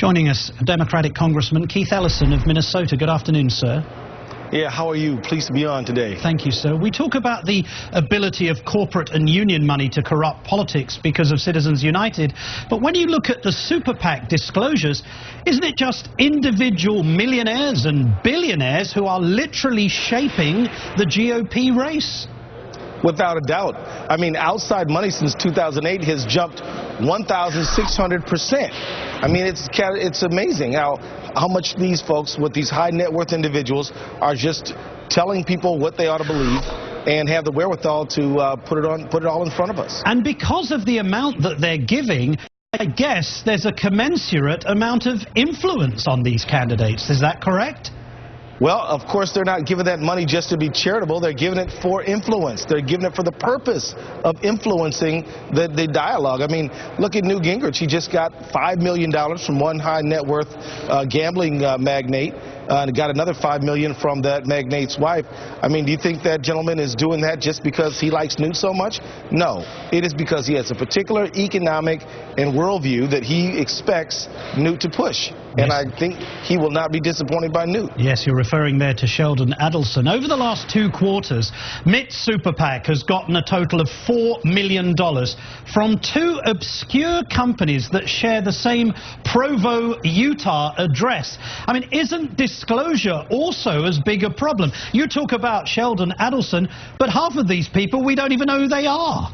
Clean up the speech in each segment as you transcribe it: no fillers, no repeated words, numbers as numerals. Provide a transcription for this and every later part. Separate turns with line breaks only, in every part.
Joining us, Democratic Congressman Keith Ellison of Minnesota. Good afternoon, sir.
Yeah, how are you? Pleased to be on today.
Thank you, sir. We talk about the ability of corporate and union money to corrupt politics because of Citizens United, but when you look at the super PAC disclosures, isn't it just individual millionaires and billionaires who are literally shaping the GOP race?
Without a doubt. I mean, outside money since 2008 has jumped 1,600%. I mean, it's amazing how much these folks with these high net worth individuals are just telling people what they ought to believe and have the wherewithal to put it all in front of us.
And because of the amount that they're giving, I guess there's a commensurate amount of influence on these candidates. Is that correct?
Well, of course, they're not giving that money just to be charitable. They're giving it for influence. They're giving it for the purpose of influencing the dialogue. I mean, look at Newt Gingrich. He just got $5 million from one high net worth gambling magnate. And got another $5 million from that magnate's wife. I mean, do you think that gentleman is doing that just because he likes Newt so much? No, it is because he has a particular economic and worldview that he expects Newt to push. And I think he will not be disappointed by Newt.
Yes, you're referring there to Sheldon Adelson. Over the last 2 quarters, Mitt's super PAC has gotten a total of $4 million from 2 obscure companies that share the same Provo, Utah address. I mean, isn't disclosure also as big a problem? You talk about Sheldon Adelson, but half of these people, we don't even know who they are.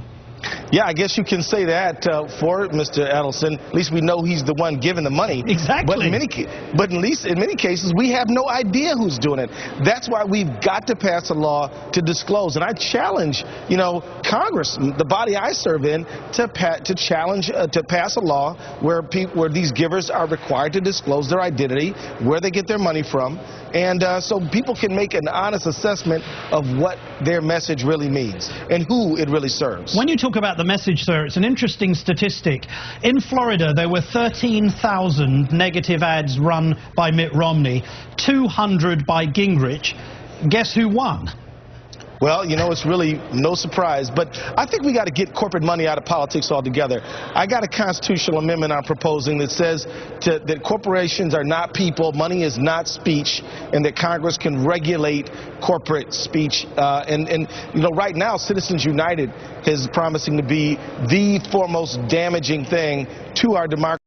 Yeah, I guess you can say that for Mr. Ellison. At least we know he's the one giving the money.
Exactly.
But in many cases, we have no idea who's doing it. That's why we've got to pass a law to disclose. And I challenge, Congress, the body I serve in, to pass a law where these givers are required to disclose their identity, where they get their money from, and so people can make an honest assessment of what their message really means and who it really serves.
When you talk about the message, sir, it's an interesting statistic. In Florida, there were 13,000 negative ads run by Mitt Romney, 200 by Gingrich. Guess who won?
Well, it's really no surprise, but I think we got to get corporate money out of politics altogether. I got a constitutional amendment I'm proposing that says that corporations are not people, money is not speech, and that Congress can regulate corporate speech. Right now, Citizens United is promising to be the foremost damaging thing to our democracy.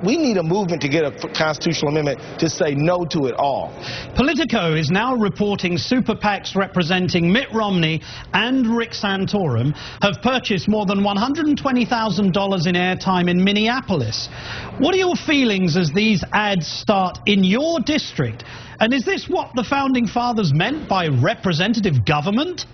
We need a movement to get a constitutional amendment to say no to it all.
Politico is now reporting super PACs representing Mitt Romney and Rick Santorum have purchased more than $120,000 in airtime in Minneapolis. What are your feelings as these ads start in your district? And is this what the Founding Fathers meant by representative government?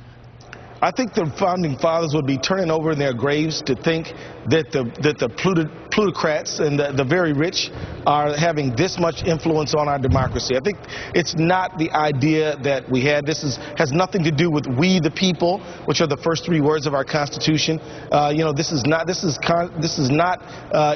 I think the Founding Fathers would be turning over in their graves to think that the plutocrats and the very rich are having this much influence on our democracy. I think it's not the idea that we had. This has nothing to do with we the people, which are the first 3 words of our Constitution. This is not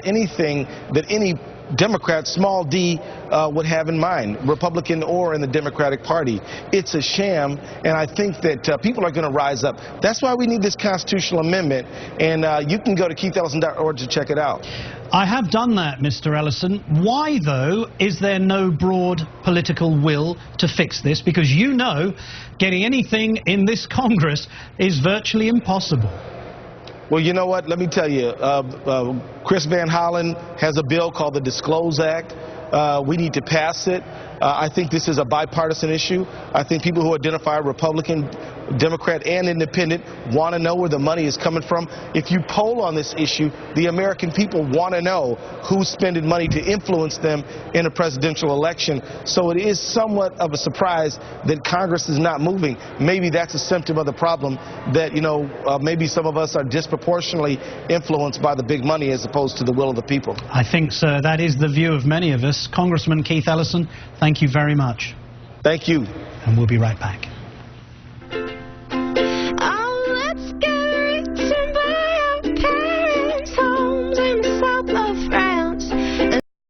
anything that any Democrat, small d, would have in mind, Republican or in the Democratic Party. It's a sham, and I think that people are going to rise up. That's why we need this constitutional amendment, and you can go to keithellison.org to check it out.
I have done that, Mr. Ellison. Why, though, is there no broad political will to fix this? Because getting anything in this Congress is virtually impossible.
Well, you know what? Let me tell you, Chris Van Hollen has a bill called the Disclose Act. We need to pass it. I think this is a bipartisan issue. I think people who identify Republican, Democrat, and Independent want to know where the money is coming from. If you poll on this issue, the American people want to know who's spending money to influence them in a presidential election. So it is somewhat of a surprise that Congress is not moving. Maybe that's a symptom of the problem that, maybe some of us are disproportionately influenced by the big money as opposed to the will of the people.
I think, sir, that is the view of many of us. Congressman Keith Ellison, thank you very much.
Thank you.
And we'll be right back.